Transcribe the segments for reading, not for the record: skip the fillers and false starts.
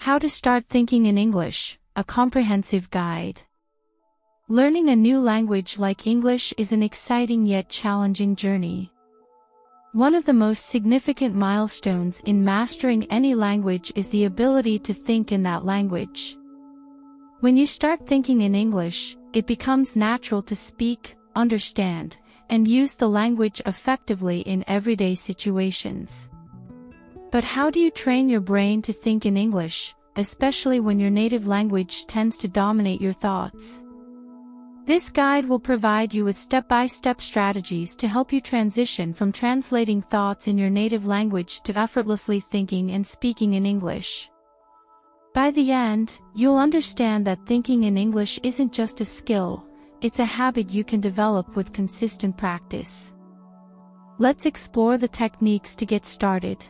How to Start Thinking in English, a comprehensive guide. Learning a new language like English is an exciting yet challenging journey. One of the most significant milestones in mastering any language is the ability to think in that language. When you start thinking in English, it becomes natural to speak, understand, and use the language effectively in everyday situations. But how do you train your brain to think in English, especially when your native language tends to dominate your thoughts? This guide will provide you with step-by-step strategies to help you transition from translating thoughts in your native language to effortlessly thinking and speaking in English. By the end, you'll understand that thinking in English isn't just a skill, it's a habit you can develop with consistent practice. Let's explore the techniques to get started.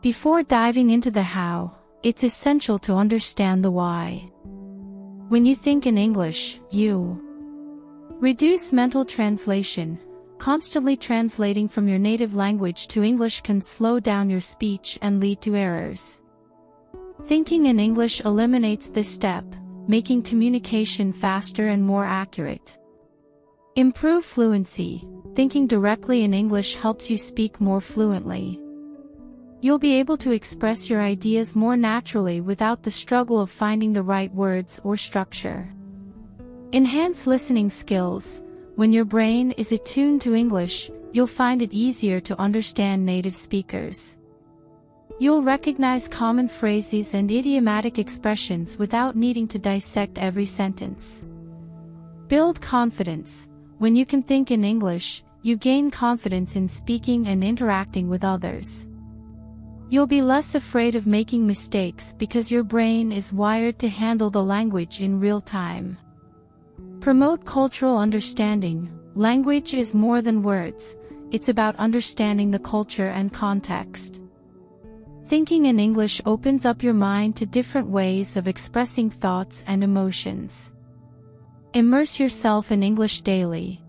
Before diving into the how, it's essential to understand the why. When you think in English, you reduce mental translation. Constantly translating from your native language to English can slow down your speech and lead to errors. Thinking in English eliminates this step, making communication faster and more accurate. Improve fluency. Thinking directly in English helps you speak more fluently. You'll be able to express your ideas more naturally without the struggle of finding the right words or structure. Enhance listening skills. When your brain is attuned to English, you'll find it easier to understand native speakers. You'll recognize common phrases and idiomatic expressions without needing to dissect every sentence. Build confidence. When you can think in English, you gain confidence in speaking and interacting with others. You'll be less afraid of making mistakes because your brain is wired to handle the language in real time. Promote cultural understanding. Language is more than words, it's about understanding the culture and context. Thinking in English opens up your mind to different ways of expressing thoughts and emotions. Immerse yourself in English daily.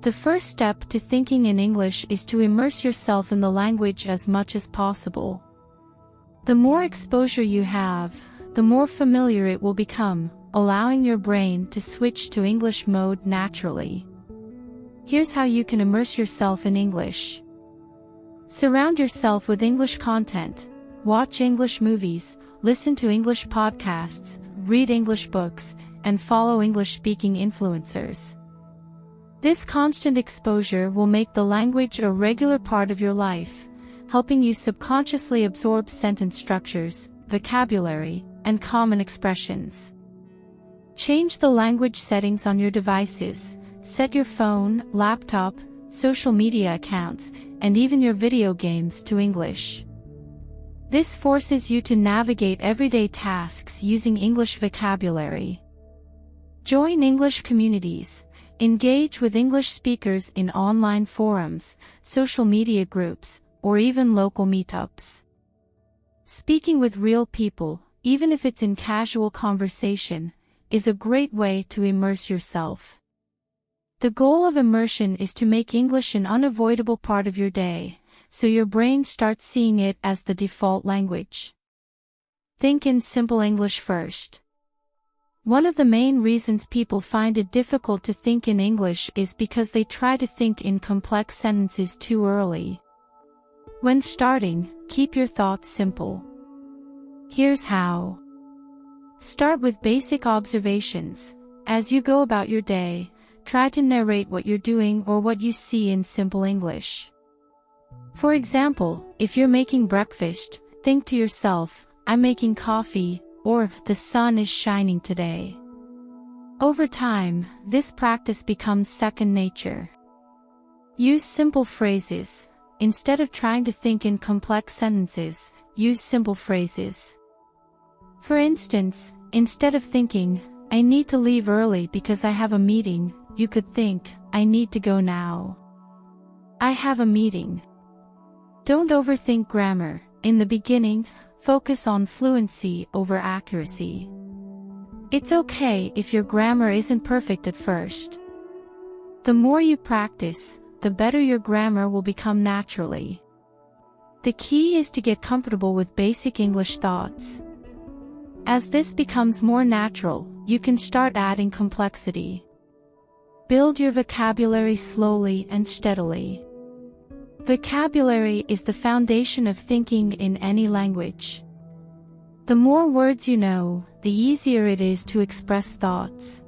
The first step to thinking in English is to immerse yourself in the language as much as possible. The more exposure you have, the more familiar it will become, allowing your brain to switch to English mode naturally. Here's how you can immerse yourself in English. Surround yourself with English content. Watch English movies, listen to English podcasts, read English books, and follow English-speaking influencers. This constant exposure will make the language a regular part of your life, helping you subconsciously absorb sentence structures, vocabulary, and common expressions. Change the language settings on your devices. Set your phone, laptop, social media accounts, and even your video games to English. This forces you to navigate everyday tasks using English vocabulary. Join English communities. Engage with English speakers in online forums, social media groups, or even local meetups. Speaking with real people, even if it's in casual conversation, is a great way to immerse yourself. The goal of immersion is to make English an unavoidable part of your day, so your brain starts seeing it as the default language. Think in simple English first. One of the main reasons people find it difficult to think in English is because they try to think in complex sentences too early. When starting, keep your thoughts simple. Here's how. Start with basic observations. As you go about your day, try to narrate what you're doing or what you see in simple English. For example, if you're making breakfast, think to yourself, "I'm making coffee," or "the sun is shining today." Over time, this practice becomes second nature. Use simple phrases. Instead of trying to think in complex sentences, use simple phrases. For instance, instead of thinking, "I need to leave early because I have a meeting," you could think, "I need to go now. I have a meeting." Don't overthink grammar. In the beginning, focus on fluency over accuracy. It's okay if your grammar isn't perfect at first. The more you practice, the better your grammar will become naturally. The key is to get comfortable with basic English thoughts. As this becomes more natural, you can start adding complexity. Build your vocabulary slowly and steadily. Vocabulary is the foundation of thinking in any language. The more words you know, the easier it is to express thoughts.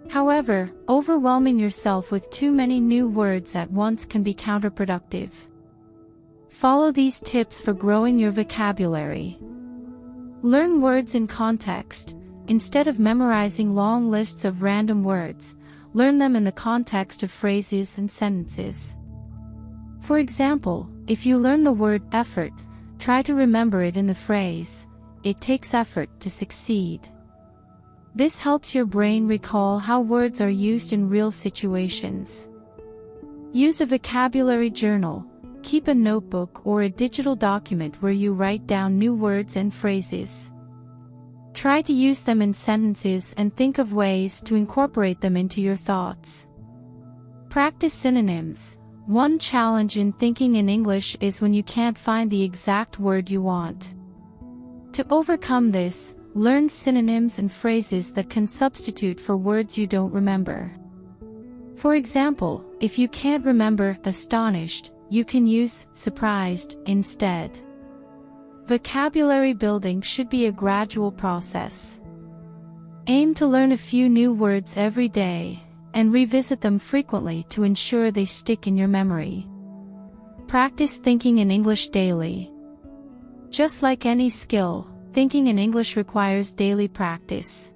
However, overwhelming yourself with too many new words at once can be counterproductive. Follow these tips for growing your vocabulary. Learn words in context. Instead of memorizing long lists of random words, learn them in the context of phrases and sentences. For example, if you learn the word effort, try to remember it in the phrase, "It takes effort to succeed." This helps your brain recall how words are used in real situations. Use a vocabulary journal. Keep a notebook or a digital document where you write down new words and phrases. Try to use them in sentences and think of ways to incorporate them into your thoughts. Practice synonyms. One challenge in thinking in English is when you can't find the exact word you want. To overcome this, learn synonyms and phrases that can substitute for words you don't remember. For example, if you can't remember astonished, you can use surprised instead. Vocabulary building should be a gradual process. Aim to learn a few new words every day, and revisit them frequently to ensure they stick in your memory. Practice thinking in English daily. Just like any skill, thinking in English requires daily practice.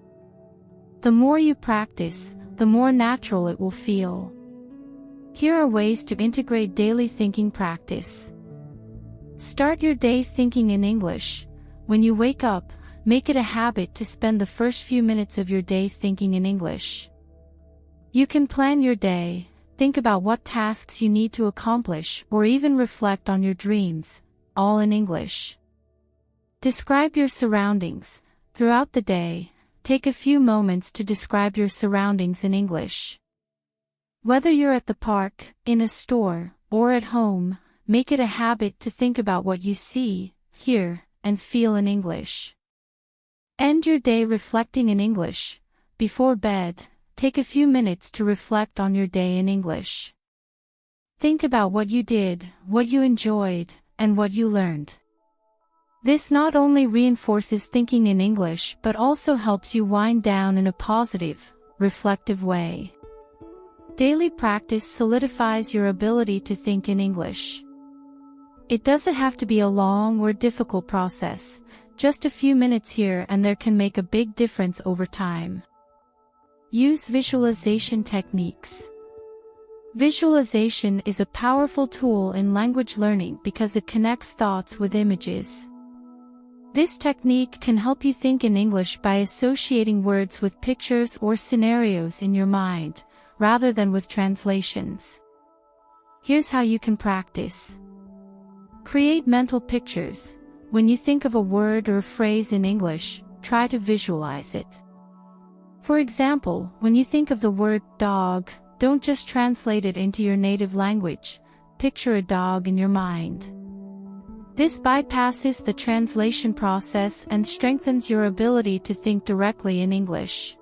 The more you practice, the more natural it will feel. Here are ways to integrate daily thinking practice. Start your day thinking in English. When you wake up, make it a habit to spend the first few minutes of your day thinking in English. You can plan your day, think about what tasks you need to accomplish, or even reflect on your dreams, all in English. Describe your surroundings. Throughout the day, take a few moments to describe your surroundings in English. Whether you're at the park, in a store, or at home, make it a habit to think about what you see, hear, and feel in English. End your day reflecting in English. Before bed, take a few minutes to reflect on your day in English. Think about what you did, what you enjoyed, and what you learned. This not only reinforces thinking in English but also helps you wind down in a positive, reflective way. Daily practice solidifies your ability to think in English. It doesn't have to be a long or difficult process. Just a few minutes here and there can make a big difference over time. Use visualization techniques. Visualization is a powerful tool in language learning because it connects thoughts with images. This technique can help you think in English by associating words with pictures or scenarios in your mind, rather than with translations. Here's how you can practice. Create mental pictures. When you think of a word or a phrase in English, try to visualize it. For example, when you think of the word dog, don't just translate it into your native language. Picture a dog in your mind. This bypasses the translation process and strengthens your ability to think directly in English.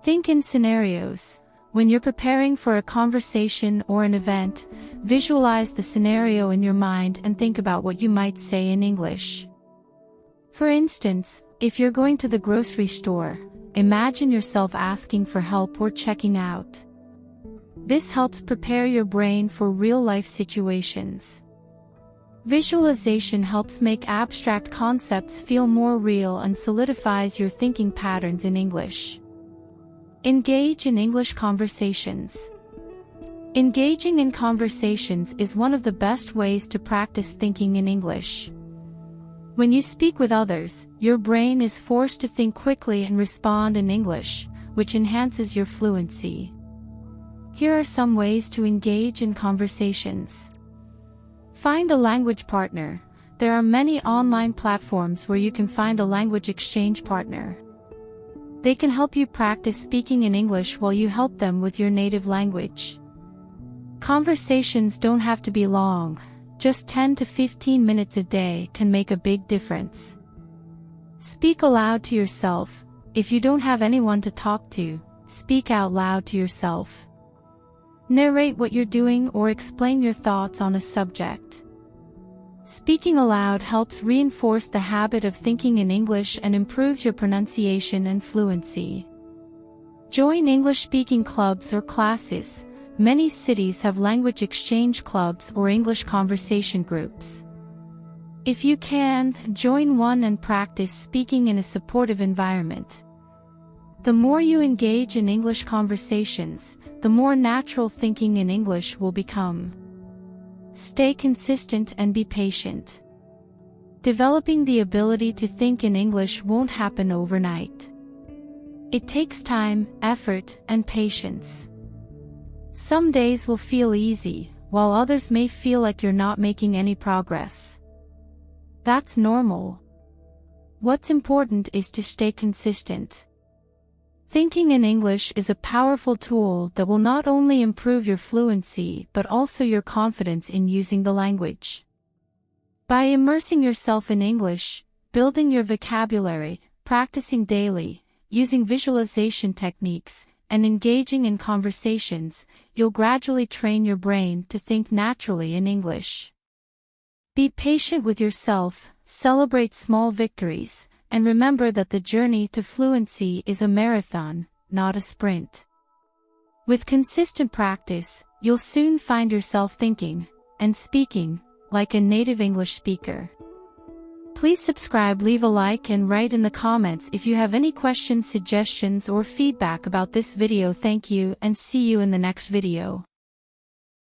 Think in scenarios. When you're preparing for a conversation or an event, visualize the scenario in your mind and think about what you might say in English. For instance, if you're going to the grocery store, imagine yourself asking for help or checking out. This helps prepare your brain for real-life situations. Visualization helps make abstract concepts feel more real and solidifies your thinking patterns in English. Engage in English conversations. Engaging in conversations is one of the best ways to practice thinking in English. When you speak with others, your brain is forced to think quickly and respond in English, which enhances your fluency. Here are some ways to engage in conversations. Find a language partner. There are many online platforms where you can find a language exchange partner. They can help you practice speaking in English while you help them with your native language. Conversations don't have to be long. Just 10 to 15 minutes a day can make a big difference. Speak aloud to yourself. If you don't have anyone to talk to, speak out loud to yourself. Narrate what you're doing or explain your thoughts on a subject. Speaking aloud helps reinforce the habit of thinking in English and improves your pronunciation and fluency. Join English-speaking clubs or classes. Many cities have language exchange clubs or English conversation groups. If you can, join one and practice speaking in a supportive environment. The more you engage in English conversations, the more natural thinking in English will become. Stay consistent and be patient. Developing the ability to think in English won't happen overnight. It takes time, effort, and patience. Some days will feel easy, while others may feel like you're not making any progress. That's normal. What's important is to stay consistent. Thinking in English is a powerful tool that will not only improve your fluency but also your confidence in using the language. By immersing yourself in English, building your vocabulary, practicing daily, using visualization techniques, and engaging in conversations, you'll gradually train your brain to think naturally in English. Be patient with yourself, celebrate small victories, and remember that the journey to fluency is a marathon, not a sprint. With consistent practice, you'll soon find yourself thinking and speaking like a native English speaker. Please subscribe, leave a like, and write in the comments if you have any questions, suggestions, or feedback about this video. Thank you, and see you in the next video.